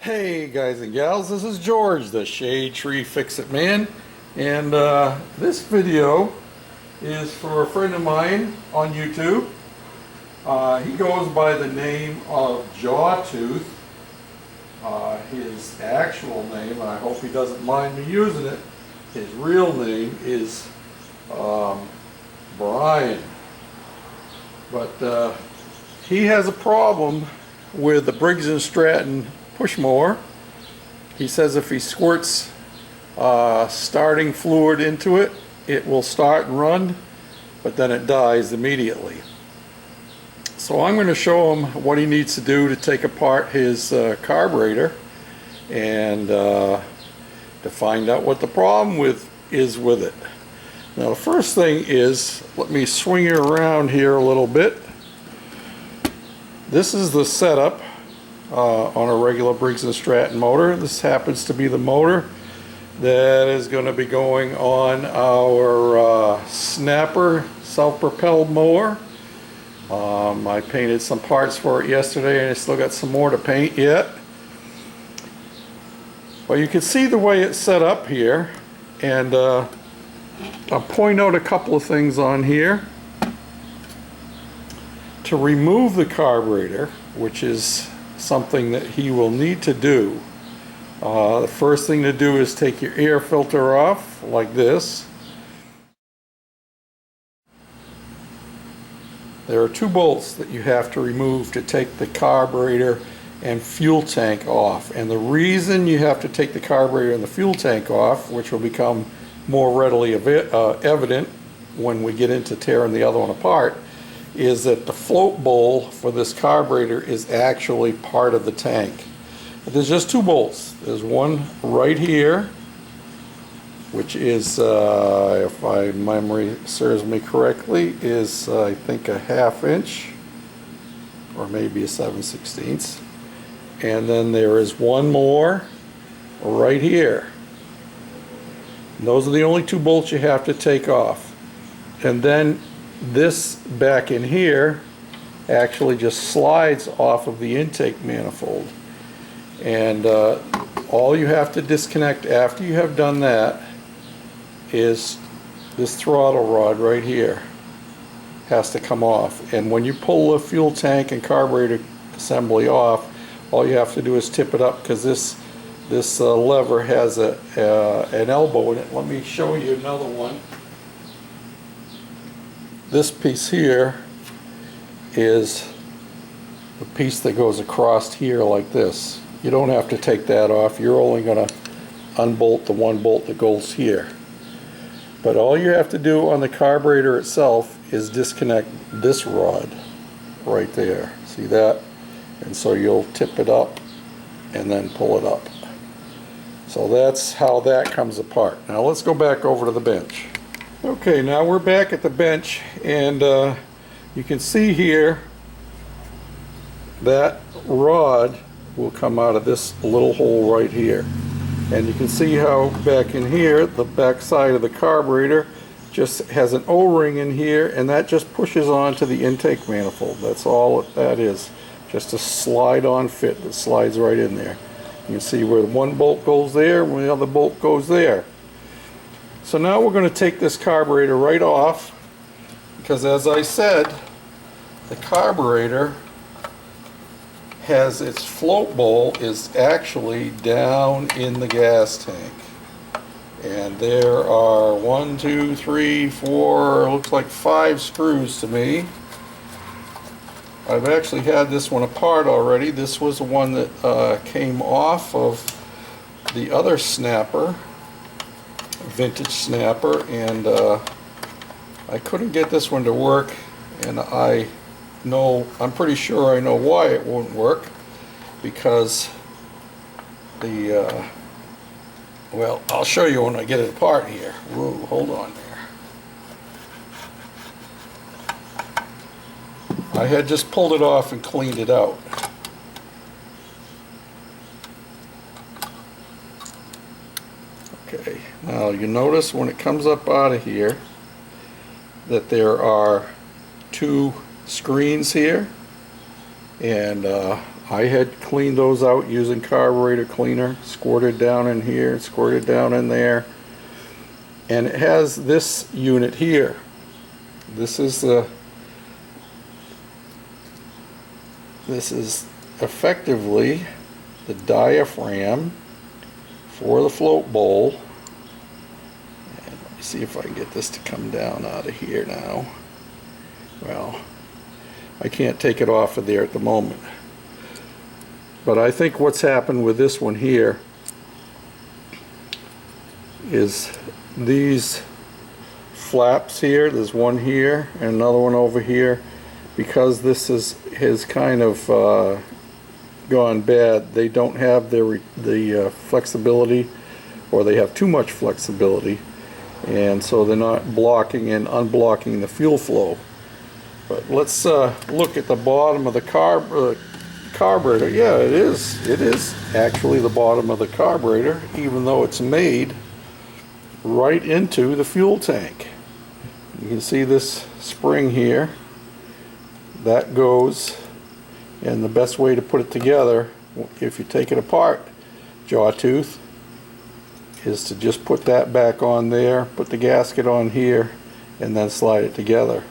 Hey guys and gals, this is George, the Shade Tree Fix-It Man, and this video is for a friend of mine on YouTube. He goes by the name of JawTooth. His actual name, and I hope he doesn't mind me using it, his real name is Brian. But he has a problem with the Briggs & Stratton push mower. He says if he squirts starting fluid into it, it will start and run, but then it dies immediately. So I'm going to show him what he needs to do to take apart his carburetor and to find out what the problem is with it. Now the first thing is, let me swing it around here a little bit. This is the setup on a regular Briggs & Stratton motor. This happens to be the motor that is going to be going on our Snapper self-propelled mower. I painted some parts for it yesterday and I still got some more to paint yet. Well, you can see the way it's set up here, and I'll point out a couple of things on here. To remove the carburetor, which is something that he will need to do, the first thing to do is take your air filter off like this. There are two bolts that you have to remove to take the carburetor and fuel tank off, and the reason you have to take the carburetor and the fuel tank off, which will become more readily evident when we get into tearing the other one apart, is that the float bowl for this carburetor is actually part of the tank. But there's just two bolts. There's one right here, which is, if my memory serves me correctly, is I think a 1/2 inch or maybe a 7/16. And then there is one more right here. And those are the only two bolts you have to take off. And then this back in here actually just slides off of the intake manifold, and all you have to disconnect after you have done that is this throttle rod right here has to come off. And when you pull the fuel tank and carburetor assembly off, all you have to do is tip it up, because this lever has an elbow in it. Let me show you another one. This piece here is the piece that goes across here like this. You don't have to take that off. You're only going to unbolt the one bolt that goes here. But all you have to do on the carburetor itself is disconnect this rod right there. See that? And so you'll tip it up and then pull it up. So that's how that comes apart. Now let's go back over to the bench. Okay, now we're back at the bench, and you can see here that rod will come out of this little hole right here. And you can see how back in here, the back side of the carburetor just has an O-ring in here, and that just pushes onto the intake manifold. That's all that is. Just a slide-on fit that slides right in there. You can see where one bolt goes there, and the other bolt goes there. So now we're going to take this carburetor right off, because as I said, the carburetor has its float bowl is actually down in the gas tank. And there are 1, 2, 3, 4, looks like 5 screws to me. I've actually had this one apart already. This was the one that came off of the other Snapper, vintage Snapper, and I couldn't get this one to work, and I'm pretty sure I know why it won't work, because well, I'll show you when I get it apart here. Whoa, hold on there. I had just pulled it off and cleaned it out. Okay, now you notice when it comes up out of here that there are two screens here, and I had cleaned those out using carburetor cleaner, squirted down in here, squirted down in there. And it has this unit here. This is effectively the diaphragm for the float bowl. And let me see if I can get this to come down out of here now. Well, I can't take it off of there at the moment. But I think what's happened with this one here is these flaps here, there's one here and another one over here, because this has kind of gone bad, they don't have the flexibility, or they have too much flexibility, and so they're not blocking and unblocking the fuel flow. But let's look at the bottom of the carburetor. Yeah, it is actually the bottom of the carburetor, even though it's made right into the fuel tank. You can see this spring here that goes, and the best way to put it together, if you take it apart, JawTooth, is to just put that back on there, put the gasket on here, and then slide it together.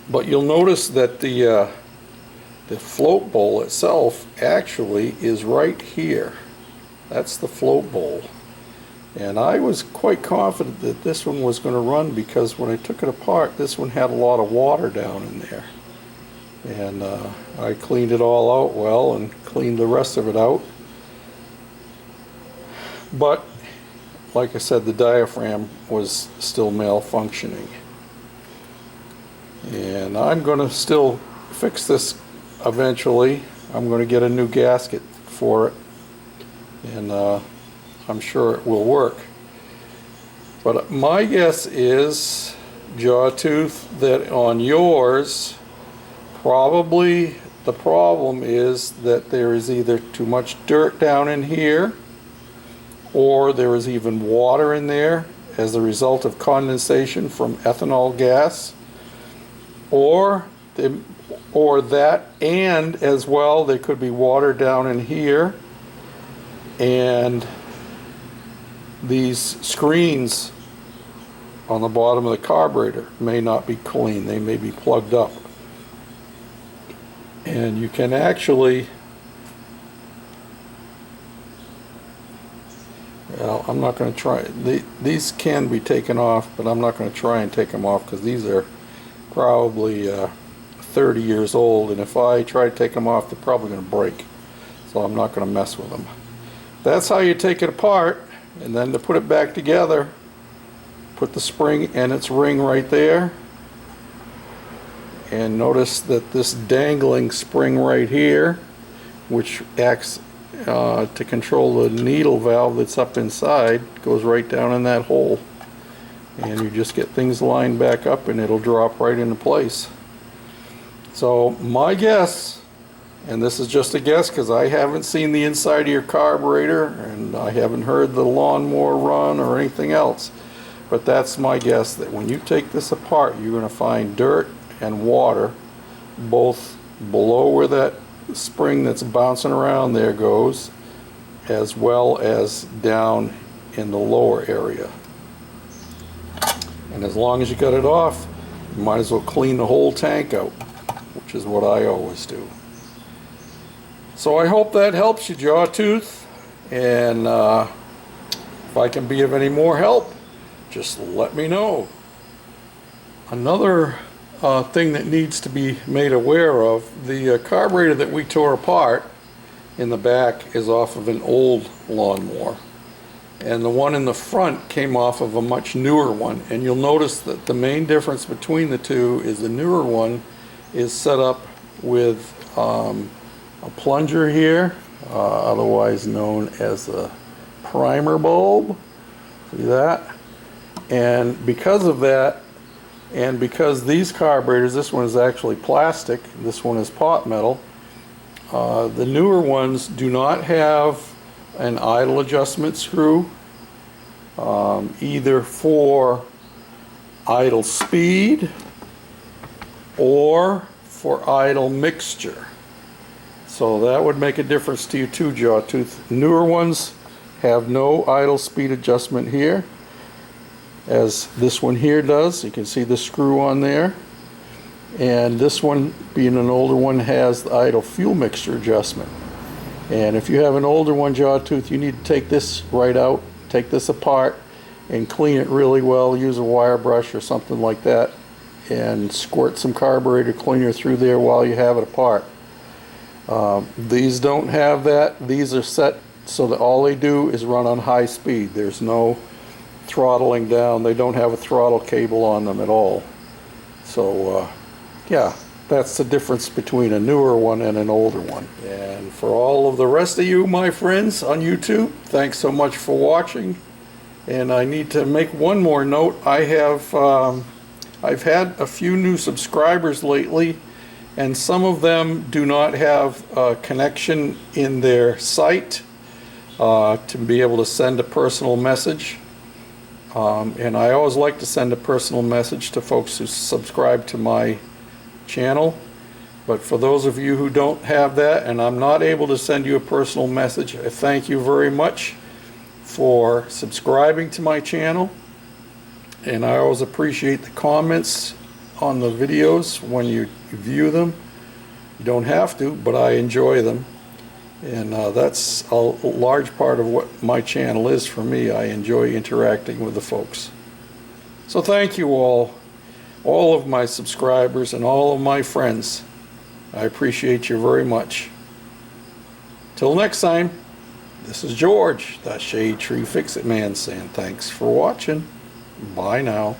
But you'll notice that the float bowl itself actually is right here. That's the float bowl. And I was quite confident that this one was going to run, because when I took it apart, this one had a lot of water down in there. And I cleaned it all out well and cleaned the rest of it out. But like I said, the diaphragm was still malfunctioning. And I'm going to still fix this eventually. I'm going to get a new gasket for it. And I'm sure it will work. But my guess is, JawTooth, that on yours, probably the problem is that there is either too much dirt down in here, or there is even water in there as a result of condensation from ethanol gas, or that, and as well there could be water down in here, and these screens on the bottom of the carburetor may not be clean. They may be plugged up. And you can actually, well, I'm not going to try, these can be taken off, but I'm not going to try and take them off, because these are probably 30 years old, and if I try to take them off, they're probably going to break. So I'm not going to mess with them. That's how you take it apart. And then to put it back together, put the spring and its ring right there, and notice that this dangling spring right here, which acts to control the needle valve that's up inside, goes right down in that hole, and you just get things lined back up and it'll drop right into place. So my guess, and this is just a guess because I haven't seen the inside of your carburetor and I haven't heard the lawnmower run or anything else, but that's my guess, that when you take this apart, you're going to find dirt and water both below where that spring that's bouncing around there goes, as well as down in the lower area. And as long as you got it off, you might as well clean the whole tank out, which is what I always do. So I hope that helps you, JawTooth, and if I can be of any more help, just let me know. Another thing that needs to be made aware of, the carburetor that we tore apart in the back is off of an old lawnmower, and the one in the front came off of a much newer one. And you'll notice that the main difference between the two is the newer one is set up with a plunger here, otherwise known as a primer bulb. See that? And because of that, and because these carburetors, this one is actually plastic, this one is pot metal, the newer ones do not have an idle adjustment screw, either for idle speed or for idle mixture. So that would make a difference to you too, JawTooth. Newer ones have no idle speed adjustment here, as this one here does. You can see the screw on there. And this one, being an older one, has the idle fuel mixture adjustment. And if you have an older one, JawTooth, you need to take this right out, take this apart, and clean it really well. Use a wire brush or something like that, and squirt some carburetor cleaner through there while you have it apart. These don't have that. These are set so that all they do is run on high speed. There's no throttling down. They don't have a throttle cable on them at all. So yeah, that's the difference between a newer one and an older one. And for all of the rest of you, my friends on YouTube, thanks so much for watching. And I need to make one more note. I've had a few new subscribers lately, and some of them do not have a connection in their site to be able to send a personal message. And I always like to send a personal message to folks who subscribe to my channel. But for those of you who don't have that, and I'm not able to send you a personal message, I thank you very much for subscribing to my channel. And I always appreciate the comments on the videos when you view them. You don't have to, but I enjoy them. And that's a large part of what my channel is for me. I enjoy interacting with the folks. So thank you all of my subscribers and all of my friends. I appreciate you very much. Till next time, this is George, the Shade Tree Fix-It Man, saying thanks for watching. Bye now.